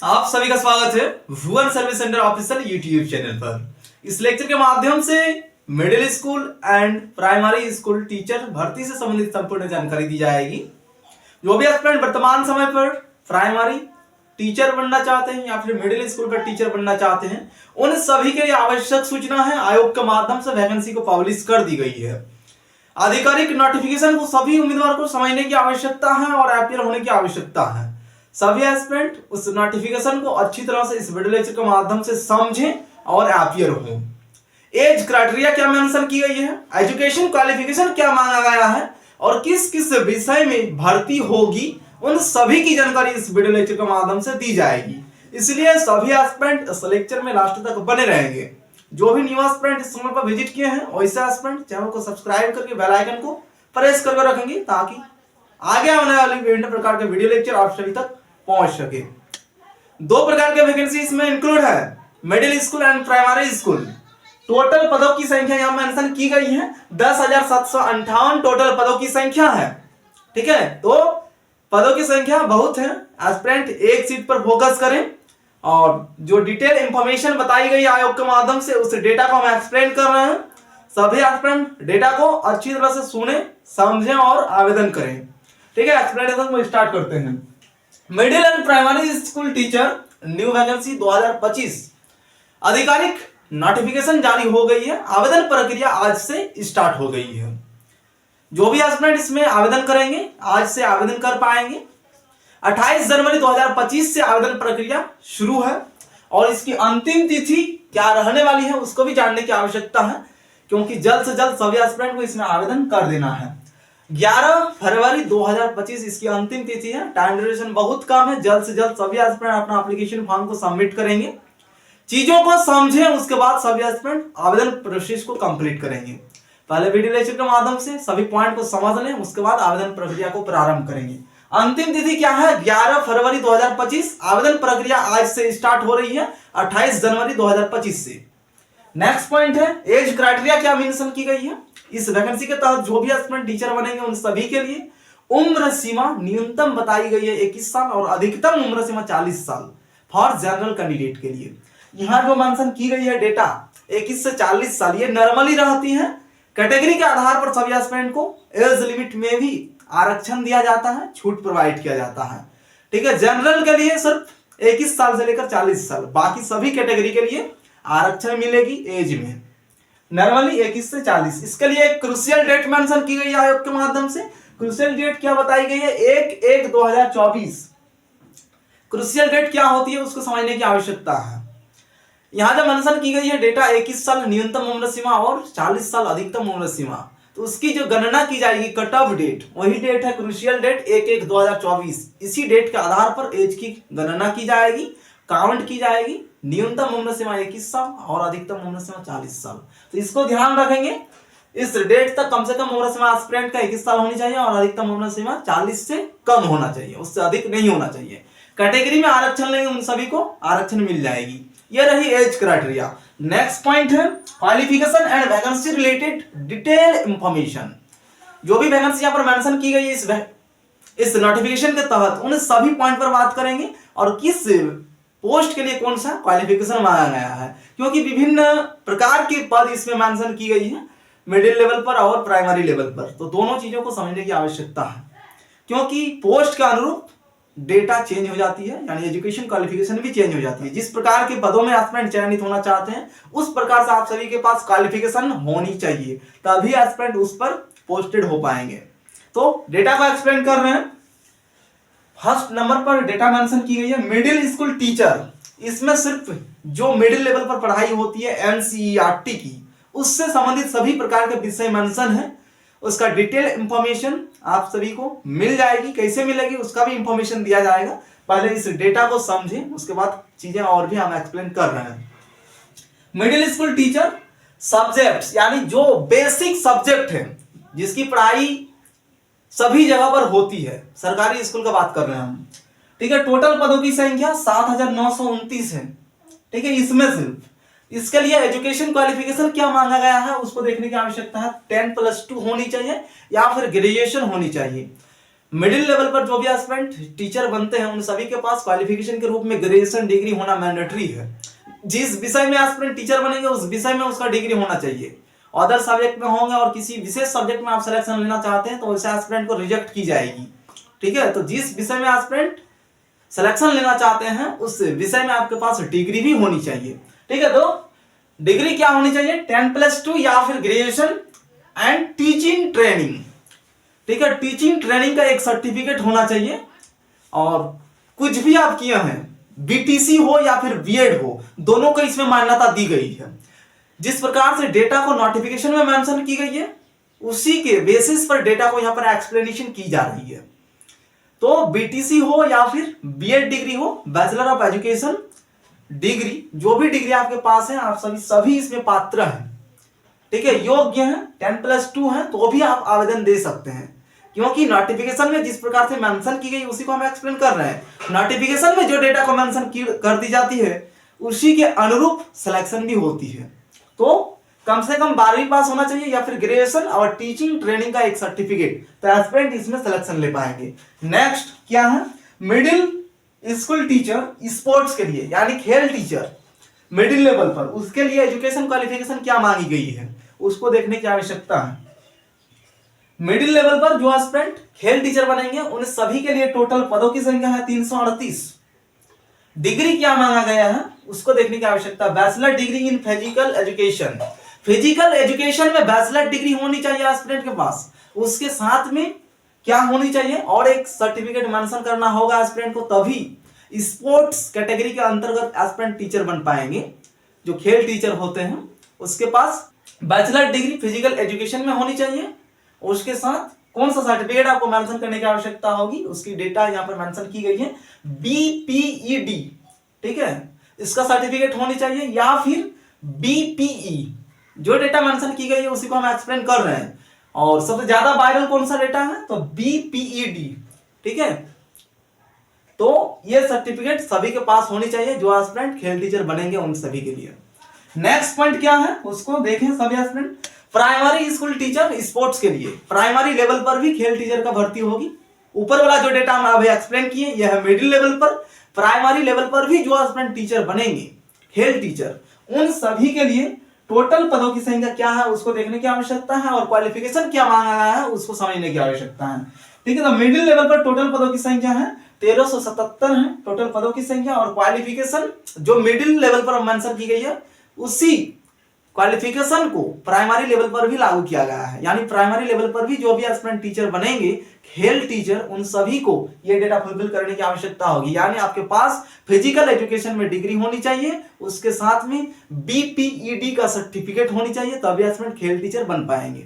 आप सभी का स्वागत है Bhuvan service centre official YouTube channel पर। इस लेक्चर के माध्यम से middle school and primary school teacher भर्ती से संबंधित संपूर्ण जानकारी दी जाएगी। जो भी एस्पिरेंट वर्तमान समय पर प्राइमरी टीचर बनना चाहते हैं या फिर मिडिल स्कूल पर टीचर बनना चाहते हैं, उन सभी के लिए आवश्यक सूचना है। आयोग के माध्यम से वैकेंसी को पब्लिश कर दी गई है। आधिकारिक नोटिफिकेशन को सभी उम्मीदवार को समझने की आवश्यकता है और अपीयर होने की आवश्यकता है। सभी एस्पिरेंट उस नोटिफिकेशन को अच्छी तरह से इस वीडियो लेक्चर के माध्यम से समझें और अपीयर हो। एज क्राइटेरिया क्या मेंशन की गई है, एजुकेशन क्वालिफिकेशन क्या मांगा गया है और किस किस विषय में भर्ती होगी, उन सभी की जानकारी इस वीडियो लेक्चर के माध्यम से दी जाएगी। इसलिए सभी एस्पिरेंट इस लेक्चर में लास्ट तक बने रहेंगे। जो भी न्यू एस्पिरेंट इस चैनल पर विजिट किए हैं वैसे एस्पिरेंट चैनल को सब्सक्राइब करके बेल आइकन को प्रेस करके रखेंगे ताकि आगे आने वाले विभिन्न प्रकार के वीडियो लेक्चर आप सभी तक पहुंच सके। दो प्रकार के वैकेंसी इसमें इंक्लूड है, middle school and primary school. Total पदों की संख्या यहां मेंशन की गई है 10,758 टोटल पदों की संख्या है। ठीक है, तो पदों की संख्या बहुत है। एस्पिरेंट एक सीट पर फोकस करें और जो डिटेल इंफॉर्मेशन बताई गई आयोग के माध्यम से उस डेटा को हम एक्सप्लेन कर रहे हैं। सभी एस्पिरेंट डेटा को अच्छी तरह से सुने, समझें और आवेदन करें। ठीक है, एक्सप्लेनेशन को स्टार्ट करते हैं। Middle and primary school teacher new vacancy 2025 आधिकारिक नोटिफिकेशन जारी हो गई है। आवेदन प्रक्रिया आज से स्टार्ट हो गई है। जो भी एस्पिरेंट इसमें आवेदन करेंगे आज से आवेदन कर पाएंगे। 28 जनवरी 2025 से आवेदन प्रक्रिया शुरू है और इसकी अंतिम तिथि क्या रहने वाली है उसको भी जानने की आवश्यकता है, क्योंकि जल्द से जल्द सभी एस्पिरेंट को इसमें आवेदन कर देना है। 11 फरवरी 2025 इसकी अंतिम तिथि है। टाइम ड्यूरेशन बहुत कम है। जल्द से जल्द सभी एस्पिरेंट अपना एप्लीकेशन फॉर्म को सबमिट करेंगे। चीजों को समझें, उसके बाद सभी एस्पिरेंट आवेदन प्रोसेस को कंप्लीट करेंगे। पहले वीडियो लेक्चर के माध्यम से सभी पॉइंट को समझ लें, उसके बाद आवेदन प्रक्रिया को प्रारंभ करेंगे। अंतिम तिथि क्या है? 11 फरवरी 2025। आवेदन प्रक्रिया आज से स्टार्ट हो रही है 28 जनवरी 2025 से। नेक्स्ट पॉइंट है एज क्राइटेरिया क्या मेंशन की गई है। इस वैकेंसी के तहत जो भी एस्पिरेंट टीचर बनेंगे उन सभी के लिए उम्र सीमा न्यूनतम बताई गई है 21 साल और अधिकतम उम्र सीमा 40 साल फॉर जनरल कैंडिडेट के लिए। यहां जो मेंशन की गई है डेटा 21 से 40 साल, ये नॉर्मली रहती है। कैटेगरी के आधार पर सभी एस्पिरेंट को एज लिमिट में भी आरक्षण दिया जाता है, छूट प्रोवाइड किया जाता है। ठीक है, जनरल के लिए सिर्फ 21 साल से लेकर 40 साल, बाकी सभी कैटेगरी के लिए आरक्षण मिलेगी एज में, नॉर्मली 21 से 40। इसके लिए एक क्रूशियल डेट मेंशन की गई है आयोग के माध्यम से। क्रूशियल डेट क्या बताई गई है? 1/1/2024। क्रूशियल डेट क्या होती है उसको समझने की आवश्यकता है। यहां जो मेंशन की गई है डेटा 21 साल न्यूनतम उम्र सीमा और 40 साल अधिकतम उम्र सीमा, तो उसकी जो गणना की जाएगी कट ऑफ डेट, वही डेट है क्रूशियल डेट 1/1/2024। इसी डेट के आधार पर एज की गणना की जाएगी, काउंट की जाएगी। न्यूनतम उम्र सीमा 21 साल और अधिकतम उम्र सीमा 40 साल। तो इसको ध्यान रखेंगे। इस डेट तक कम से कम उम्र सीमा एस्पिरेंट का 21 साल होनी चाहिए और अधिकतम उम्र सीमा 40 से कम होना चाहिए, उससे अधिक नहीं होना चाहिए। कैटेगरी में आरक्षण लेंगे उन सभी को आरक्षण मिल जाएगी। ये रही एज क्राइटेरिया। नेक्स्ट पॉइंट है qualification and vacancy related detail information. जो भी वैकेंसी यहां पर मेंशन की गई है इस नोटिफिकेशन के तहत उन सभी पॉइंट पर बात करेंगे और किस पोस्ट के लिए कौन सा क्वालिफिकेशन मांगा गया है, क्योंकि विभिन्न प्रकार के पद इसमें मेंशन की गई है मिडिल लेवल पर और प्राइमरी लेवल पर। तो दोनों चीजों को समझने की आवश्यकता है, क्योंकि पोस्ट के अनुरूप डेटा चेंज हो जाती है, यानी एजुकेशन क्वालिफिकेशन भी चेंज हो जाती है। जिस प्रकार के पदों में एस्पिरेंट चयनित होना चाहते हैं उस प्रकार से आप सभी के पास क्वालिफिकेशन होनी चाहिए, तभी एस्पिरेंट उस पर पोस्टेड हो पाएंगे। तो डेटा को एक्सप्लेन कर रहे हैं। फर्स्ट नंबर पर डेटा मेंशन की गई है मिडिल स्कूल टीचर। इसमें सिर्फ जो मिडिल लेवल पर पढ़ाई होती है एनसीईआरटी की, उससे संबंधित सभी प्रकार के विषय मेंशन है। उसका डिटेल इंफॉर्मेशन आप सभी को मिल जाएगी। कैसे मिलेगी उसका भी इंफॉर्मेशन दिया जाएगा। पहले इस डेटा को समझें, उसके बाद चीजें और भी हम एक्सप्लेन कर रहे हैं। मिडिल स्कूल टीचर सब्जेक्ट्स, यानी जो बेसिक सब्जेक्ट है जिसकी पढ़ाई सभी जगह पर होती है, सरकारी स्कूल का बात कर रहे हैं हम। ठीक है, टोटल पदों की संख्या 7,929 है। ठीक है, इसमें सिर्फ इसके लिए एजुकेशन क्वालिफिकेशन क्या मांगा गया है उसको देखने की आवश्यकता है। 10+2 होनी चाहिए या फिर ग्रेजुएशन होनी चाहिए। मिडिल लेवल पर जो भी एस्पिरेंट टीचर बनते हैं उन सभी के पास क्वालिफिकेशन के रूप में ग्रेजुएशन डिग्री होना मैंडेटरी है। जिस विषय में एस्पिरेंट टीचर बनेंगे उस विषय में उसका डिग्री होना चाहिए। अदर सब्जेक्ट में होंगे और किसी विशेष सब्जेक्ट में आप सिलेक्शन लेना चाहते हैं तो उस एस्पिरेंट को रिजेक्ट की जाएगी। ठीक है, तो जिस विषय में एस्पिरेंट सिलेक्शन लेना चाहते हैं उस विषय में आपके पास डिग्री भी होनी चाहिए। ठीक है, तो डिग्री क्या होनी चाहिए, 10+2 या फिर ग्रेजुएशन एंड टीचिंग ट्रेनिंग। ठीक है, टीचिंग ट्रेनिंग का एक सर्टिफिकेट होना चाहिए। और कुछ भी आप किए हैं, बीटीसी हो या फिर बीएड हो, दोनों को इसमें मान्यता दी गई है। जिस प्रकार से डेटा को नोटिफिकेशन में मेंशन की गई है उसी के बेसिस पर डेटा को यहां पर एक्सप्लेनेशन की जा रही है। तो बीटीसी हो या फिर बीएड डिग्री हो, बैचलर ऑफ एजुकेशन डिग्री, जो भी डिग्री आपके पास है आप सभी इसमें पात्र हैं। ठीक है, योग्य हैं, 10+2 हैं तो भी आप आवेदन दे सकते हैं, क्योंकि नोटिफिकेशन में जिस प्रकार से मेंशन की गई उसी को हम एक्सप्लेन कर रहे हैं। नोटिफिकेशन में जो डेटा को मेंशन कर दी जाती है उसी के अनुरूप सिलेक्शन भी होती है। तो कम से कम 12वीं पास होना चाहिए या फिर ग्रेजुएशन और टीचिंग ट्रेनिंग का एक सर्टिफिकेट, तो एस्पिरेंट इसमें सिलेक्शन ले पाएंगे। नेक्स्ट क्या है, मिडिल स्कूल टीचर स्पोर्ट्स के लिए यानी खेल टीचर मिडिल लेवल पर, उसके लिए एजुकेशन क्वालिफिकेशन क्या मांगी गई है उसको देखने की आवश्यकता है। मिडिल लेवल पर जो एस्पिरेंट खेल टीचर बनेंगे उन सभी के लिए टोटल पदों की संख्या है 338। डिग्री क्या मांगा गया है उसको देखने की आवश्यकता। Bachelor degree in physical education, physical education में बैचलर डिग्री होनी चाहिए एस्पिरेंट के पास। उसके साथ में क्या होनी चाहिए, और एक सर्टिफिकेट मेंशन करना होगा एस्पिरेंट को, तभी स्पोर्ट्स कैटेगरी के अंतर्गत एस्पिरेंट टीचर बन पाएंगे। जो खेल टीचर होते हैं उसके पास बैचलर डिग्री फिजिकल एजुकेशन में होनी चाहिए। उसके साथ कौन सा सर्टिफिकेट आपको मेंशन करने की आवश्यकता होगी, उसकी डेटा यहां पर मेंशन की गई है, बीपीईडी। ठीक है, इसका सर्टिफिकेट होनी चाहिए, या फिर बीपीई, जो डेटा मेंशन की गई है उसी को हम एक्सप्लेन कर रहे हैं। और सबसे ज्यादा वायरल कौन सा डेटा है, तो बीपीईडी। ठीक है, तो ये सर्टिफिकेट सभी के पास होनी चाहिए जो एस्पिरेंट खेल टीचर बनेंगे उन सभी के लिए। नेक्स्ट पॉइंट क्या है उसको देखें सभी aspirant. Primary school teacher sports के लिए प्राइमरी लेवल पर भी खेल टीचर का भर्ती होगी। ऊपर वाला जो डेटा हम अभी एक्सप्लेन किए यह है मिडिल लेवल पर। प्राइमरी लेवल पर भी जो एस्पिरेंट टीचर बनेंगे खेल टीचर, उन सभी के लिए टोटल पदों की संख्या क्या है उसको देखने की आवश्यकता है, और क्वालिफिकेशन क्या मांगा गया है उसको समझने की आवश्यकता है। ठीक है, तो मिडिल लेवल पर टोटल पदों की संख्या है 1377 है टोटल पदों की संख्या। और क्वालिफिकेशन जो मिडिल लेवल पर मेंशन की गई है उसी क्वालिफिकेशन को प्राइमरी लेवल पर भी लागू किया गया है। यानी प्राइमरी लेवल पर भी जो भी एस्पिरेंट टीचर बनेंगे खेल टीचर, उन सभी को ये डेटा फुलफिल करने की आवश्यकता होगी। यानी आपके पास फिजिकल एजुकेशन में डिग्री होनी चाहिए, उसके साथ में बीपीईडी का सर्टिफिकेट होनी चाहिए, तभी एस्पिरेंट खेल टीचर बन पाएंगे।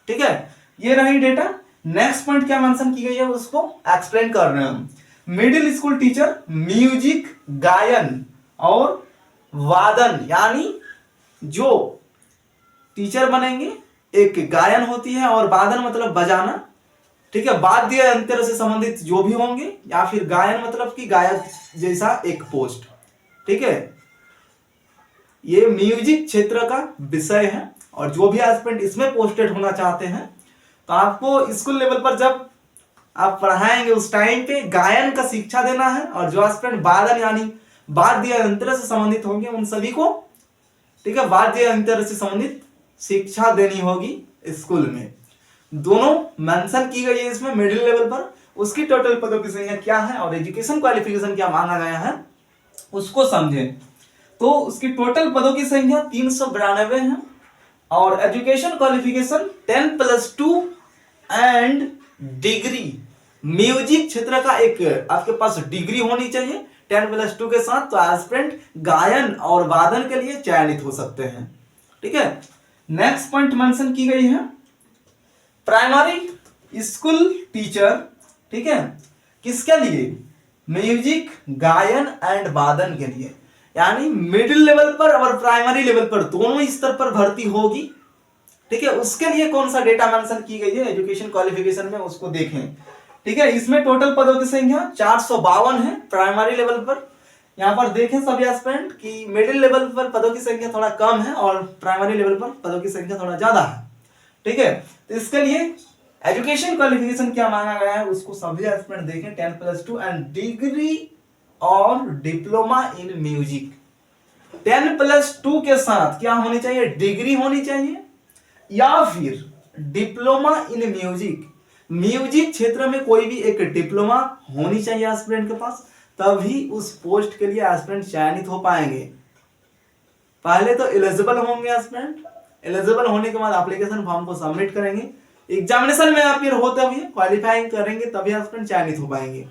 ठीक है, ये रही डेटा। नेक्स्ट पॉइंट क्या मेंशन की गई है उसको एक्सप्लेन कर रहे हैं हम। मिडिल स्कूल टीचर म्यूजिक, गायन और वादन, यानी जो टीचर बनेंगे एक गायन होती है और वादन मतलब बजाना। ठीक है, वाद्य यंत्र से संबंधित जो भी होंगे, या फिर गायन मतलब कि गायक जैसा एक पोस्ट। ठीक है, ये म्यूजिक क्षेत्र का विषय है, और जो भी एस्पिरेंट इसमें पोस्टेड होना चाहते हैं तो आपको स्कूल लेवल पर जब आप पढ़ाएंगे उस टाइम पे गायन का शिक्षा देना है। और जो एस्पिरेंट वादन यानी वाद्य यंत्र से संबंधित होंगे उन सभी को, ठीक है, वाद्य यंत्र से संबंधित शिक्षा देनी होगी स्कूल में। दोनों मेंशन की गई है इसमें मिडिल लेवल पर। उसकी टोटल पदों की संख्या क्या है और एजुकेशन क्वालिफिकेशन क्या मांगा गया है उसको समझें। तो उसकी टोटल पदों की संख्या 392 है, और education qualification 10+2 and degree, music क्षेत्र का एक आपके पास डिग्री होनी चाहिए 10+2 के साथ, तो एस्पिरेंट गायन और वादन के लिए चयनित हो सकते हैं। ठीक है, नेक्स्ट पॉइंट मेंशन की गई है प्राइमरी स्कूल टीचर। ठीक है, किसके लिए, म्यूजिक, गायन एंड वादन के लिए। यानी मिडिल लेवल पर और प्राइमरी लेवल पर दोनों स्तर पर भर्ती होगी। ठीक है, उसके लिए कौन सा डेटा मेंशन की गई है एजुकेशन क्वालिफिकेशन में उसको देखें। ठीक है, इसमें टोटल पदों की संख्या 452 है प्राइमरी लेवल पर। यहां पर देखें सभी एस्पिरेंट कि मिडिल लेवल पर पदों की संख्या थोड़ा कम है और प्राइमरी लेवल पर पदों की संख्या थोड़ा ज्यादा है। ठीक है, तो इसके लिए एजुकेशन क्वालिफिकेशन क्या मांगा गया है उसको सभी एस्पिरेंट देखें, 10+2 एंड डिग्री और डिप्लोमा इन म्यूजिक। 10+2 के साथ क्या होनी चाहिए, डिग्री होनी चाहिए या फिर डिप्लोमा इन म्यूजिक। म्यूजिक क्षेत्र में कोई भी एक डिप्लोमा होनी चाहिए एस्पिरेंट के पास, तभी उस पोस्ट के लिए एस्पिरेंट चयनित हो पाएंगे। पहले तो एलिजिबल होंगे एस्पिरेंट, एलिजिबल होने के बाद एप्लीकेशन फॉर्म को सबमिट करेंगे, एग्जामिनेशन में अपीयर होते हुए क्वालिफाइंग करेंगे, तभी एस्पिरेंट चयनित हो पाएंगे।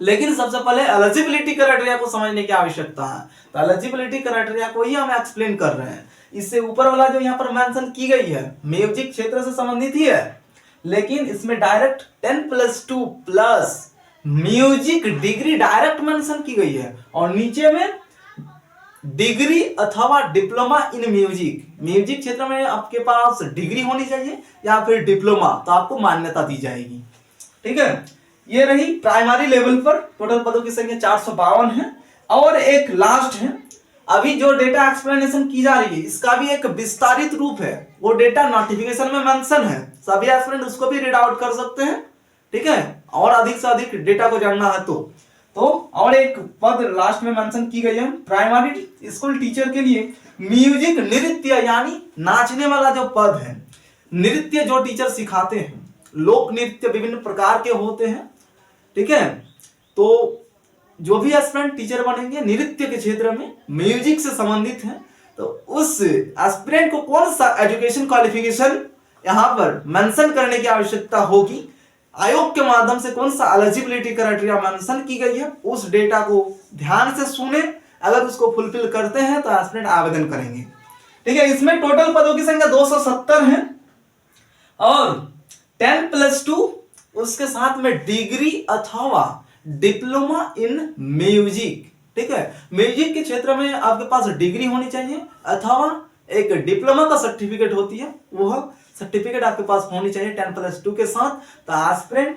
लेकिन सबसे पहले एलिजिबिलिटी क्राइटेरिया को समझने की आवश्यकता है, तो एलिजिबिलिटी क्राइटेरिया को ही हम एक्सप्लेन कर रहे हैं। इससे ऊपर वाला जो यहाँ पर मेंशन की गई है म्यूजिक क्षेत्र से संबंधित ही है, लेकिन इसमें direct 10+2 plus music degree direct mention की गई है, और नीचे में डिग्री अथवा डिप्लोमा इन म्यूजिक। म्यूजिक क्षेत्र में आपके पास डिग्री होनी चाहिए या फिर डिप्लोमा, तो आपको मान्यता दी जाएगी। ठीक है, ये रही प्राइमरी लेवल पर टोटल पदों की संख्या 452 है। और एक लास्ट है, अभी जो डेटा एक्सप्लेनेशन की जा रही है इसका भी एक विस्तारित रूप है, वो डेटा नोटिफिकेशन में मेंशन है, सभी एस्पिरेंट उसको भी रीड आउट कर सकते हैं। ठीक है, और अधिक से अधिक डेटा को जानना है तो और एक पद लास्ट में मेंशन की गई है, प्राइमरी स्कूल टीचर के लिए म्यूजिक नृत्य यानी नाचने वाला जो पद है, नृत्य जो टीचर सिखाते हैं, लोक नृत्य विभिन्न प्रकार के होते हैं। ठीक है, तो जो भी एस्पिरेंट टीचर बनेंगे नृत्य के क्षेत्र में म्यूजिक से संबंधित है, तो उस एस्पिरेंट को कौन सा एजुकेशन क्वालिफिकेशन यहां पर मेंशन करने की आवश्यकता होगी, आयोग के माध्यम से कौन सा एलिजिबिलिटी क्राइटेरिया मेंशन की गई है, उस डेटा को ध्यान से सुने, अगर उसको फुलफिल करते हैं तो एस्पिरेंट आवेदन करेंगे। ठीक है, इसमें टोटल पदों की संख्या 270 है और 10+2 उसके साथ में डिग्री अथवा डिप्लोमा इन म्यूजिक। ठीक है, म्यूजिक के क्षेत्र में आपके पास डिग्री होनी चाहिए अथवा एक डिप्लोमा का सर्टिफिकेट होती है, वह सर्टिफिकेट आपके पास होनी चाहिए 10+2 के साथ, तो एस्पिरेंट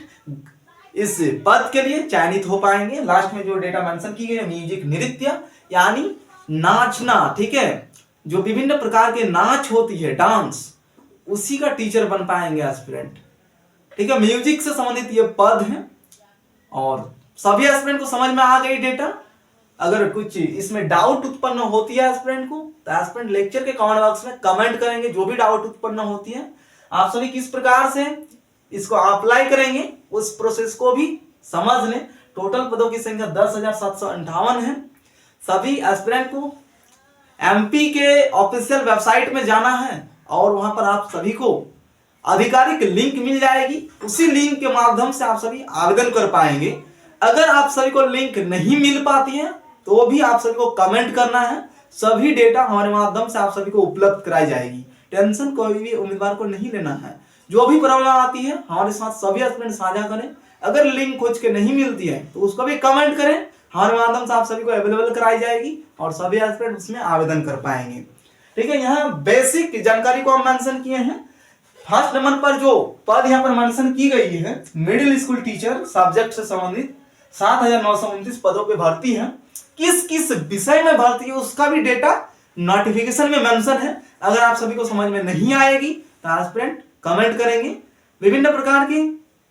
इस पद के लिए चयनित हो पाएंगे। लास्ट में जो डेटा मेंशन की गई है म्यूजिक नृत्य यानी नाचना। ठीक है, जो विभिन्न प्रकार के नाच होती है, डांस, उसी का टीचर बन पाएंगे एस्पिरेंट। ठीक है, म्यूजिक से संबंधित ये पद है और सभी एस्पिरेंट को समझ में आ गई डेटा। अगर कुछ इसमें डाउट उत्पन्न होती है एस्पिरेंट को, तो एस्पिरेंट लेक्चर के कमेंट बॉक्स में कमेंट करेंगे, जो भी डाउट उत्पन्न होती है। आप सभी किस प्रकार से इसको अप्लाई करेंगे उस प्रोसेस को भी समझ लें। टोटल पदों की संख्या 10,758 है। सभी एस्पिरेंट को एमपी के ऑफिशियल वेबसाइट में जाना है और वहां पर आप सभी को आधिकारिक लिंक मिल जाएगी, उसी लिंक के माध्यम से आप सभी आवेदन कर पाएंगे। अगर आप सभी को लिंक नहीं मिल पाती है तो भी आप सभी को कमेंट करना है, सभी डेटा हमारे माध्यम से आप सभी को उपलब्ध कराई जाएगी। टेंशन कोई भी उम्मीदवार को नहीं लेना है, जो भी प्रॉब्लम आती है हमारे साथ सभी एस्पिरेंट साझा करें। अगर लिंक खोज के नहीं मिलती है तो उसको भी कमेंट करें, हमारे माध्यम से आप सभी को अवेलेबल कराई जाएगी और सभी एस्पिरेंट उसमें आवेदन कर पाएंगे। ठीक है, यहाँ बेसिक जानकारी को हम मेंशन किए हैं। फर्स्ट नंबर पर जो पद यहाँ पर मेंशन की गई है मिडिल स्कूल टीचर सब्जेक्ट से संबंधित 7,929 पदों पे भर्ती है। किस किस विषय में भर्ती है उसका भी डेटा नोटिफिकेशन में मेंशन है। अगर आप सभी को समझ में नहीं आएगी तो एस्पिरेंट कमेंट करेंगे। विभिन्न प्रकार की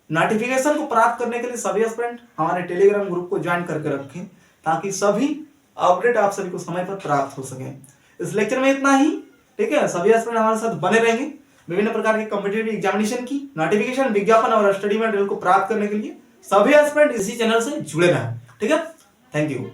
नोटिफिकेशन को प्राप्त करने के लिए सभी एस्पिरेंट हमारे टेलीग्राम ग्रुप को ज्वाइन करके रखें, ताकि सभी अपडेट आप सभी को समय पर प्राप्त हो सके। इस लेक्चर में इतना ही। ठीक है, सभी एस्पिरेंट हमारे साथ बने रहेंगे। विभिन्न प्रकार के कॉम्पिटिटिव एग्जामिनेशन की नोटिफिकेशन, विज्ञापन और स्टडी मटेरियल को प्राप्त करने के लिए सभी एस्पिरेंट इसी चैनल से जुड़े रहें। ठीक है, थैंक यू।